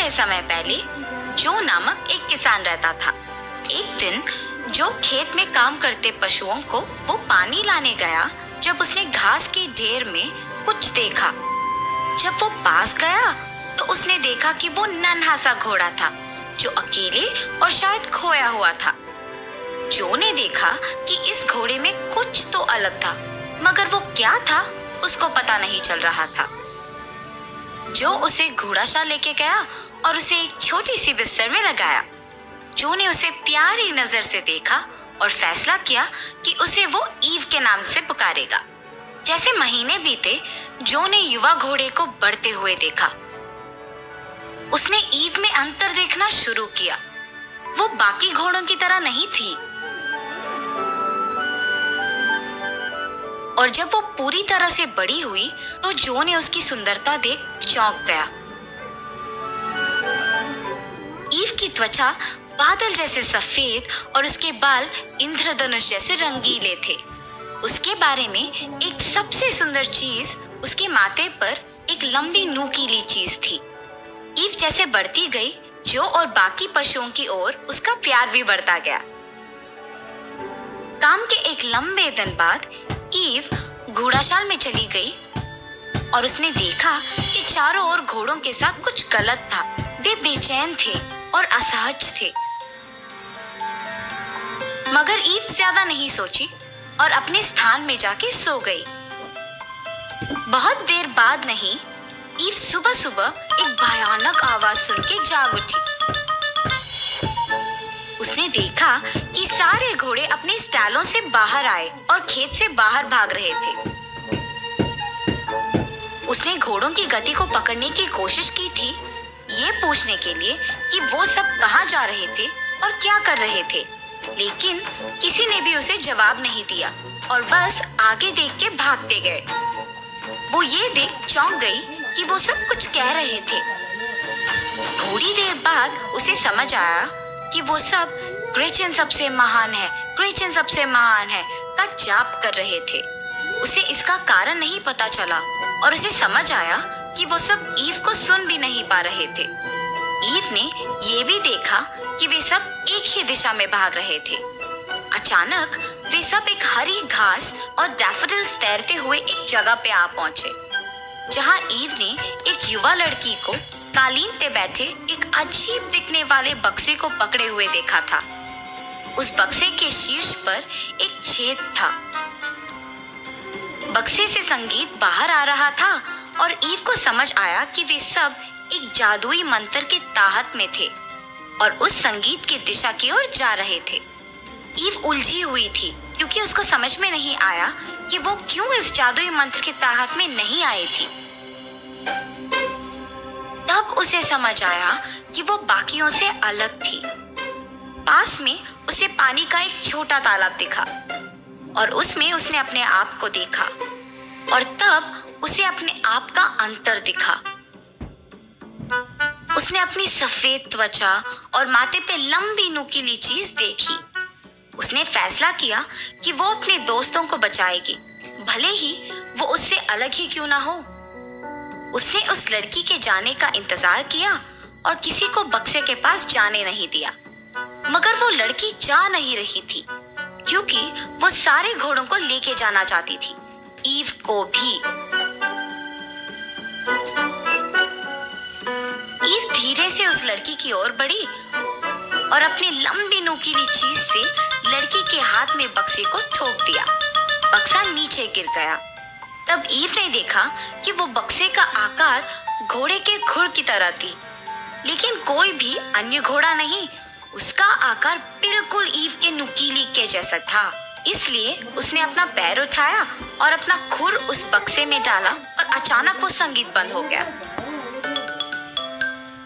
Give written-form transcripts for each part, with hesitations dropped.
थोड़े समय पहले जो नामक एक किसान रहता था। एक दिन जो खेत में काम करते पशुओं को वो पानी लाने गया, जब उसने घास के ढेर में कुछ देखा। जब वो पास गया तो उसने देखा कि वो नन्हा सा घोड़ा था जो अकेले और शायद खोया हुआ था। जो ने देखा कि इस घोड़े में कुछ तो अलग था, मगर वो क्या था उसको पता नहीं चल रहा था। जो उसे घोड़ाशाल लेके गया और उसे एक छोटी सी बिस्तर में लगाया। जो ने उसे प्यारी नजर से देखा और फैसला किया कि उसे वो ईव के नाम से पुकारेगा। जैसे महीने बीते, जो ने युवा घोड़े को बढ़ते हुए देखा। उसने ईव में अंतर देखना शुरू किया। वो बाकी घोड़ों की तरह नहीं थी। और जब वो पूरी तरह से बड़ी हुई तो जो ने उसकी सुंदरता देख चौंक गया। ईव की त्वचा बादल जैसे सफेद और उसके बाल इंद्रधनुष जैसे रंगीले थे। उसके बारे में एक सबसे सुंदर चीज उसके माथे पर एक लंबी नुकीली चीज थी। ईव जैसे बढ़ती गई, जो और बाकी पशुओं की ओर उसका प्यार भी बढ़ता गया। काम के एक लंबे दिन बाद ईव घोड़ाशाल में चली गई और उसने देखा कि चारों ओर घोड़ों के साथ कुछ गलत था। वे बेचैन थे और असहज थे। मगर ईव ज्यादा नहीं सोची और अपने स्थान में जाके सो गई। बहुत देर बाद नहीं, ईव सुबह सुबह एक भयानक आवाज सुन के जाग उठी। उसने देखा कि सारे घोड़े अपने स्टैलों से बाहर आए और खेत से बाहर भाग रहे थे। उसने घोड़ों की गति को पकड़ने की कोशिश की थी, ये पूछने के लिए कि वो सब कहाँ जा रहे थे और क्या कर रहे थे, लेकिन किसी ने भी उसे जवाब नहीं दिया और बस आगे देख के भागते गए। वो ये देख चौंक गई कि वो सब कुछ कह रहे थे। थोड़ी देर बाद उसे समझ आया कि वो सब ग्रेचन सबसे महान है, ग्रेचन सबसे महान है का जाप कर रहे थे। उसे इसका कारण नहीं पता चला और उसे समझ आया कि वो सब ईव को सुन भी नहीं पा रहे थे। ईव ने ये भी देखा कि वे सब एक ही दिशा में भाग रहे थे। अचानक वे सब एक हरी घास और डैफोडिल्स तैरते हुए एक जगह पे आ पहुंचे, जहां ईव ने एक युवा लड़की को कालीन पे बैठे एक अजीब दिखने वाले बक्से को पकड़े हुए देखा था। उस बक्से के शीर्ष पर एक छेद था। बक्से से संगीत बाहर आ रहा था और ईव को समझ आया कि वे सब एक जादुई मंत्र के ताहत में थे और उस संगीत की दिशा की ओर जा रहे थे। ईव उलझी हुई थी क्योंकि उसको समझ में नहीं आया कि वो क्यों इस जादुई मंत्र के ताहत में नहीं आई थी। तब उसे समझ आया कि वो बाकियों से अलग थी। पास में उसे पानी का एक छोटा तालाब दिखा और उसमें उसने अपने आप को देखा और तब उसे अपने आप का अंतर दिखा। उसने अपनी सफेद त्वचा और माथे पे लंबी नुकीली चीज देखी। उसने फैसला किया कि वो अपने दोस्तों को बचाएगी, भले ही वो उससे अलग ही क्यों ना हो। उसने उस लड़की के जाने का इंतजार किया और किसी को बक्से के पास जाने नहीं दिया। मगर वो लड़की जा नहीं रही थी क्योंकि वो सारे घोड़ों को लेके जाना चाहती थी, ईव को भी। ईव धीरे से उस लड़की की ओर बढ़ी और अपनी लंबी नुकीली चीज से लड़की के हाथ में बक्से को ठोक दिया। बक्सा नीचे गिर गया। तब ईव ने देखा कि वो बक्से का आकार घोड़े के खुर की तरह थी, लेकिन कोई भी अन्य घोड़ा नहीं। उसका आकार बिल्कुल ईव के नुकीली के जैसा था। इसलिए उसने अपना पैर उठाया और अपना खुर उस बक्से में डाला और अचानक वो संगीत बंद हो गया।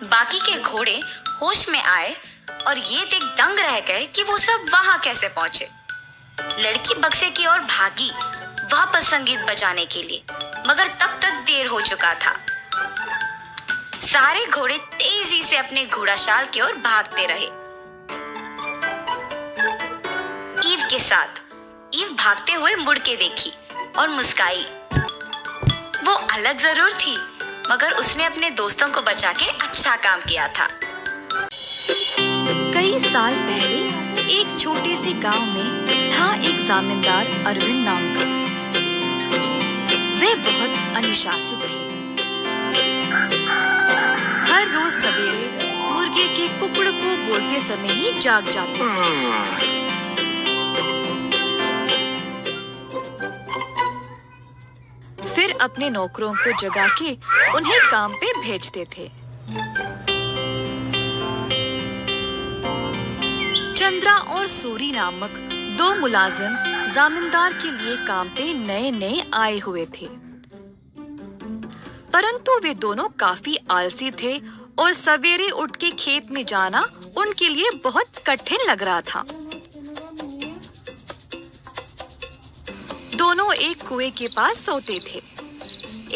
बाकी के घोड़े होश में आए और ये देख दंग रह गए कि वो सब वहां कैसे पहुंचे। लड़की बक्से की ओर भागी वापस संगीत बजाने के लिए, मगर तब तक देर हो चुका था। सारे घोड़े तेजी से अपने घोड़ाशाल की ओर भागते रहे। ईव के साथ ईव भागते हुए मुड़ के देखी और मुस्काई। वो अलग जरूर थी, मगर उसने अपने दोस्तों को बचा के अच्छा काम किया था। कई साल पहले एक छोटे से गांव में था एक जमींदार अरविंद नाम का। वे बहुत अनुशासित थे। हर रोज सवेरे मुर्गे के कुकड़ को बोलते समय ही जाग जाते थे। फिर अपने नौकरों को जगा के उन्हें काम पे भेजते थे। चंद्रा और सूरी नामक दो मुलाजिम जमींदार के लिए काम पे नए नए आए हुए थे, परंतु वे दोनों काफी आलसी थे और सवेरे उठ के खेत में जाना उनके लिए बहुत कठिन लग रहा था। दोनों एक कुएं के पास सोते थे।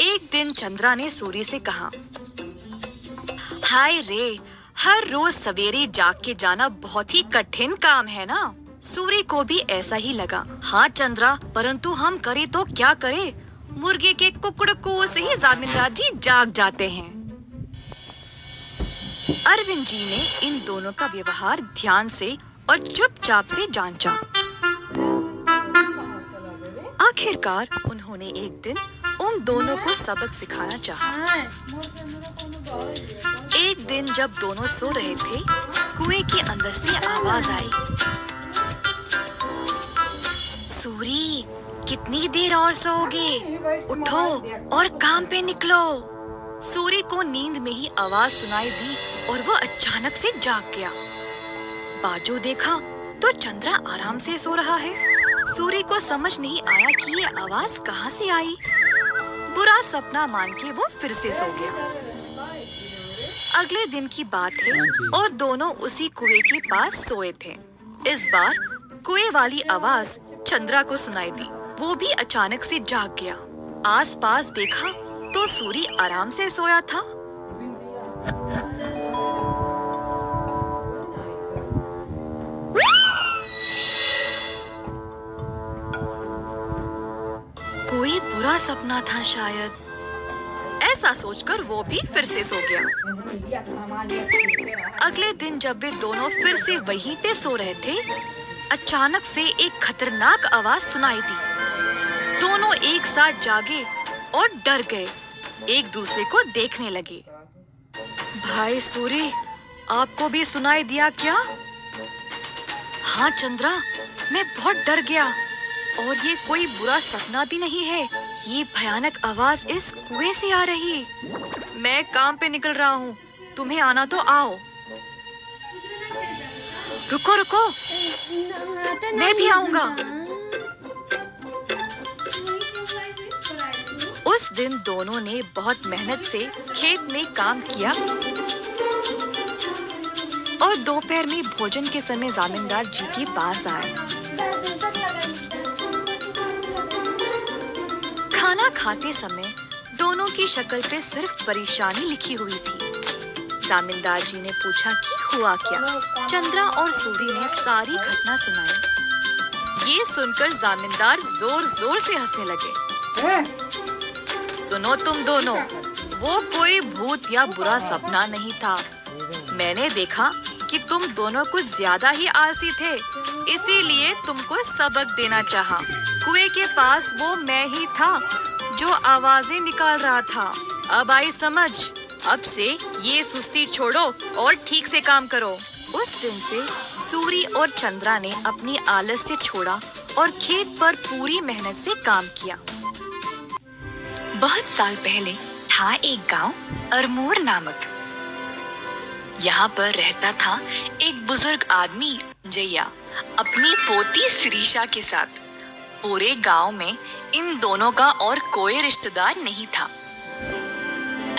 एक दिन चंद्रा ने सूरी से कहा, हाय रे, हर रोज सवेरे जाग के जाना बहुत ही कठिन काम है ना। सूरी को भी ऐसा ही लगा। हाँ चंद्रा, परंतु हम करे तो क्या करे, मुर्गे के कुकड़कू से ही जमींदार जी जाग जाते हैं। अरविंद जी ने इन दोनों का व्यवहार ध्यान से और चुपचाप से जांचा। आखिरकार उन्होंने एक दिन उन दोनों को सबक सिखाना चाहा। एक दिन जब दोनों सो रहे थे, कुएं के अंदर से आवाज आई, सूरी, कितनी देर और सोओगे? उठो और काम पे निकलो। सूरी को नींद में ही आवाज सुनाई दी और वो अचानक से जाग गया। बाजू देखा तो चंद्रा आराम से सो रहा है। सूरी को समझ नहीं आया कि ये आवाज कहाँ से आई। बुरा सपना मान के वो फिर से सो गया। अगले दिन की बात है और दोनों उसी कुएं के पास सोए थे। इस बार कुएं वाली आवाज चंद्रा को सुनाई दी। वो भी अचानक से जाग गया। आसपास देखा तो सूरी आराम से सोया था। कोई बुरा सपना था शायद, ऐसा सोचकर वो भी फिर से सो गया। अगले दिन जब वे दोनों फिर से वहीं पे सो रहे थे, अचानक से एक खतरनाक आवाज सुनाई दी। दोनों एक साथ जागे और डर गए, एक दूसरे को देखने लगे। भाई सूरी, आपको भी सुनाई दिया क्या? हाँ चंद्रा, मैं बहुत डर गया और ये कोई बुरा सपना भी नहीं है। ये भयानक आवाज इस कुएं से आ रही। मैं काम पे निकल रहा हूँ, तुम्हें आना तो आओ। रुको रुको, मैं भी आऊंगा। उस दिन दोनों ने बहुत मेहनत से खेत में काम किया और दोपहर में भोजन के समय जमींदार जी के पास आए। खाना खाते समय दोनों की शक्ल पे सिर्फ परेशानी लिखी हुई थी। जमींदार जी ने पूछा कि हुआ क्या। चंद्रा और सूरी ने सारी घटना सुनाई। ये सुनकर जमींदार जोर जोर से हंसने लगे। सुनो तुम दोनों, वो कोई भूत या बुरा सपना नहीं था। मैंने देखा कि तुम दोनों कुछ ज्यादा ही आलसी थे, इसीलिए तुमको सबक देना चाहा। कुएं के पास वो मैं ही था जो आवाजें निकाल रहा था। अब आई समझ। अब से ये सुस्ती छोड़ो और ठीक से काम करो। उस दिन से सूरी और चंद्रा ने अपनी आलस्य छोड़ा और खेत पर पूरी मेहनत से काम किया। बहुत साल पहले था एक गांव अरमूर नामक। यहाँ पर रहता था एक बुजुर्ग आदमी जैया अपनी पोती शिरीषा के साथ। पूरे गांव में इन दोनों का और कोई रिश्तेदार नहीं था।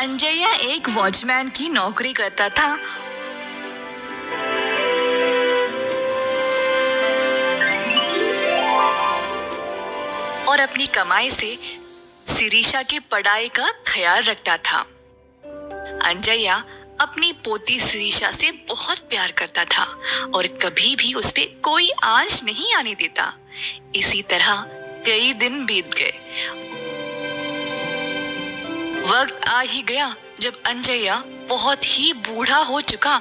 अंजैया एक वॉचमैन की नौकरी करता था और अपनी कमाई से शिरीषा की पढ़ाई का ख्याल रखता था। अंजैया अपनी पोती शिरीषा से बहुत प्यार करता था और कभी भी उस पे कोई आंच नहीं आने देता। इसी तरह कई दिन बीत गए वक्त आ ही गया जब अंजया बहुत ही बूढ़ा हो चुका,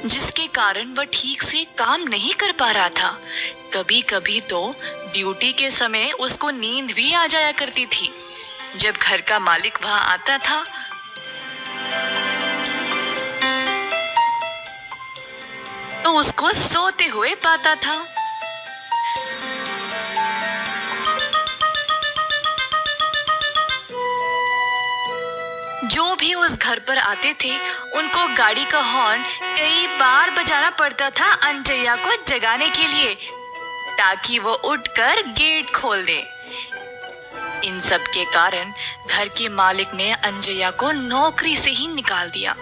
जिसके कारण वह ठीक से काम नहीं कर पा रहा था। कभी कभी तो ड्यूटी के समय उसको नींद भी आ जाया करती थी। जब घर का मालिक वहां आता था तो उसको सोते हुए पाता था। जो भी उस घर पर आते थे उनको गाड़ी का हॉर्न कई बार बजाना पड़ता था अंजया को जगाने के लिए, ताकि वो उठकर गेट खोल दे। इन सब के कारण घर के मालिक ने अंजया को नौकरी से ही निकाल दिया।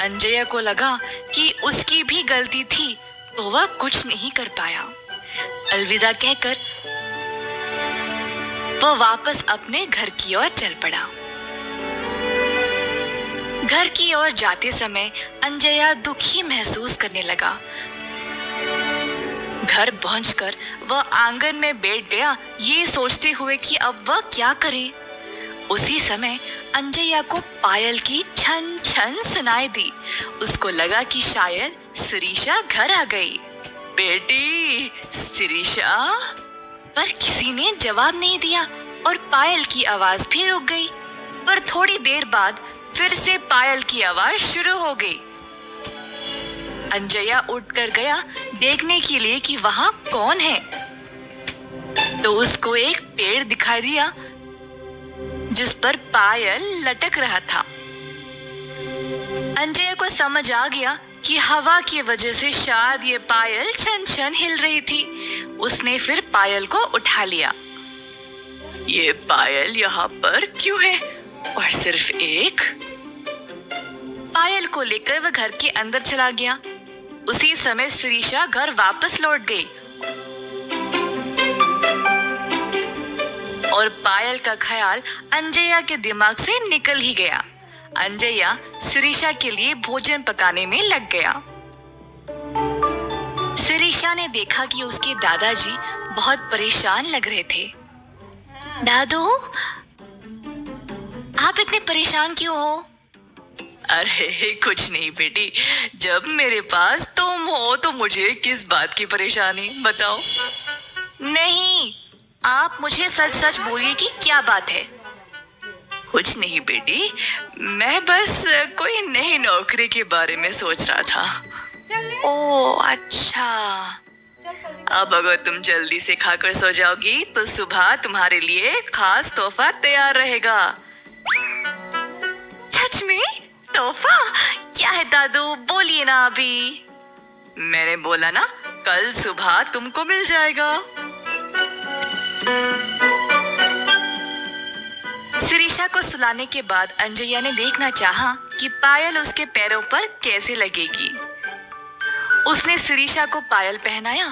अंजया को लगा कि उसकी भी गलती थी, तो वह कुछ नहीं कर पाया। अलविदा कहकर वह वापस अपने घर की ओर चल पड़ा। घर की ओर जाते समय अंजया दुखी महसूस करने लगा। घर पहुंचकर वह आंगन में बैठ गया, ये सोचते हुए कि अब वह क्या करे। उसी समय अंजया को पायल की छन छन सुनाई दी। उसको लगा कि शायद शिरीषा घर आ गई। बेटी शिरीषा, पर किसी ने जवाब नहीं दिया और पायल की आवाज भी रुक गई। पर थोड़ी देर बाद फिर से पायल की आवाज शुरू हो गई। अंजया उठकर गया देखने के लिए कि वहां कौन है। तो उसको एक पेड़ दिखाई दिया जिस पर पायल लटक रहा था। अंजया को समझ आ गया कि हवा की वजह से शायद ये पायल छन छन हिल रही थी। उसने फिर पायल को उठा लिया। ये पायल यहाँ पर क्यों है और सिर्फ एक? पायल को लेकर वह घर के अंदर चला गया। उसी समय शिरीषा घर वापस लौट गई और पायल का ख्याल अंजया के दिमाग से निकल ही गया। अंजया शिरीषा के लिए भोजन पकाने में लग गया। शिरीषा ने देखा कि उसके दादाजी बहुत परेशान लग रहे थे। दादू, आप इतने परेशान क्यों हो? अरे कुछ नहीं बेटी, जब मेरे पास तुम हो तो मुझे किस बात की परेशानी, बताओ। नहीं, आप मुझे सच सच बोलिए कि क्या बात है। कुछ नहीं बेटी, मैं बस कोई नई नौकरी के बारे में सोच रहा था। ओह अच्छा, अब अगर तुम जल्दी से खाकर सो जाओगी तो सुबह तुम्हारे लिए खास तोहफा तैयार रहेगा। सच में? तोहफा क्या है दादू, बोलिए ना अभी। मैंने बोला ना, कल सुबह तुमको मिल जाएगा। शिरीषा को सुलाने के बाद अंजया ने देखना चाहा कि पायल उसके पैरों पर कैसे लगेगी। उसने शिरीषा को पायल पहनाया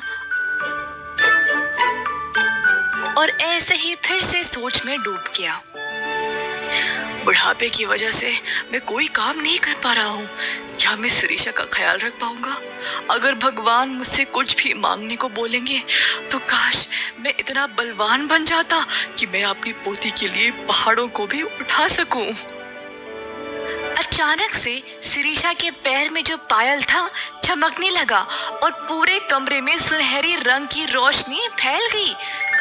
और ऐसे ही फिर से सोच में डूब गया। बुढ़ापे की वजह से मैं कोई काम नहीं कर पा रहा हूँ। क्या मैं शिरीषा का ख्याल रख पाऊंगा? अगर भगवान मुझसे कुछ भी मांगने को बोलेंगे तो काश मैं इतना बलवान बन जाता कि मैं अपनी पोती के लिए पहाड़ों को भी उठा सकूं। अचानक से शिरीषा के पैर में जो पायल था चमकने लगा और पूरे कमरे में सुनहरी रंग की रोशनी फैल गई।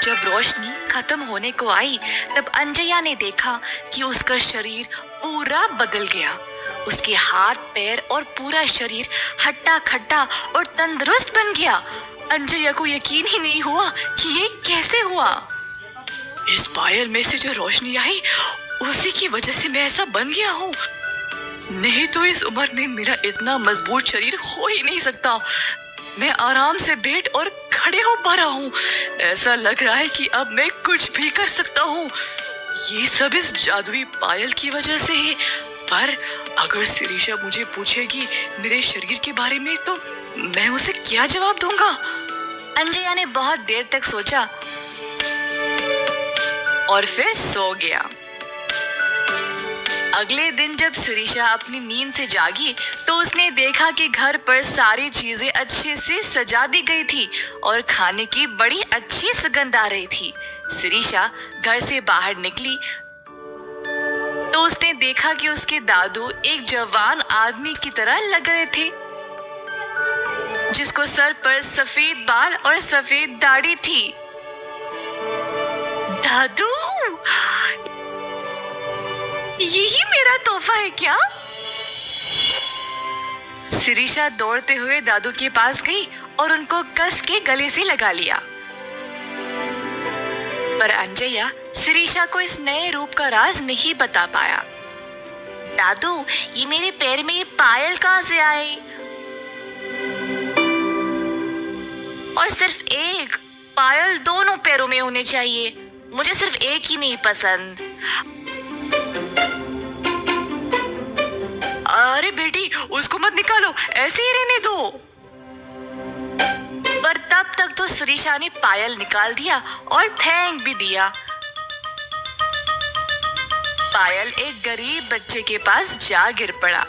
जब रोशनी खत्म होने को आई तब अंजया ने देखा कि उसका शरीर पूरा बदल गया। उसके हाथ पैर और पूरा शरीर हट्टा खट्टा और तंदुरुस्त बन गया। अंजया को यकीन ही नहीं हुआ कि ये कैसे हुआ। इस पायल में से जो रोशनी आई उसी की वजह से मैं ऐसा बन गया हूँ। नहीं तो इस उम्र में मेरा इतना मजबूत शरीर हो ही नहीं सकता। मैं आराम से बैठ और खड़े हो पा रहा हूँ। ऐसा लग रहा है कि अब मैं कुछ भी कर सकता हूँ। ये सब इस जादुई पायल की वजह से है। पर अगर शिरीषा मुझे पूछेगी मेरे शरीर के बारे में तो मैं उसे क्या जवाब दूंगा? अंजया ने बहुत देर तक सोचा और फिर सो गया। अगले दिन जब शिरीषा अपनी नींद से जागी तो उसने देखा कि घर पर सारी चीजें अच्छे से सजा दी गई थी और खाने की बड़ी अच्छी सुगंध आ रही थी। शिरीषा घर से बाहर निकली तो उसने देखा कि उसके दादू एक जवान आदमी की तरह लग रहे थे, जिसको सर पर सफेद बाल और सफेद दाढ़ी थी। दादू, यही मेरा तोहफा है क्या? शिरीषा दौड़ते हुए दादू के पास गई और उनको कस के गले से लगा लिया। पर अंजया शिरीषा को इस नए रूप का राज नहीं बता पाया। दादू, ये मेरे पैर में ये पायल कहां से आई? और सिर्फ एक पायल दोनों पैरों में होने चाहिए, मुझे सिर्फ एक ही नहीं पसंद। अरे बेटी, उसको मत निकालो, ऐसे ही रहने दो। पर तब तक तो शिरीषा ने पायल निकाल दिया और फेंक भी दिया। पायल एक गरीब बच्चे के पास जा गिर पड़ा।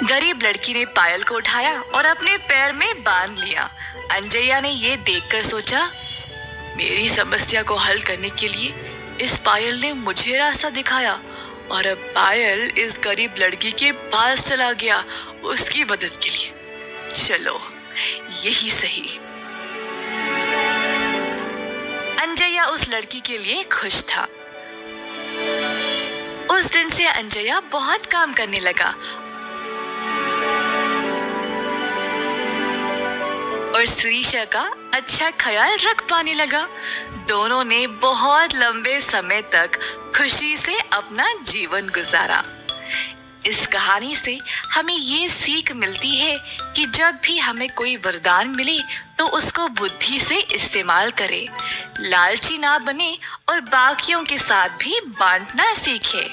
गरीब लड़की ने पायल को उठाया और अपने पैर में बांध लिया। अंजया ने ये देखकर सोचा, मेरी समस्या को हल करने के लिए इस पायल ने मुझे रास्ता दिखाया और अब पायल इस गरीब लड़की के पास चला गया उसकी मदद के लिए। चलो, यही सही। अंजया उस लड़की के लिए खुश था। उस दिन से अंजया बहुत काम करने लगा और शिरीषा का अच्छा ख्याल रख पाने लगा। दोनों ने बहुत लंबे समय तक खुशी से अपना जीवन गुजारा। इस कहानी से हमें ये सीख मिलती है कि जब भी हमें कोई वरदान मिले तो उसको बुद्धि से इस्तेमाल करें, लालची ना बने और बाकियों के साथ भी बांटना सीखें।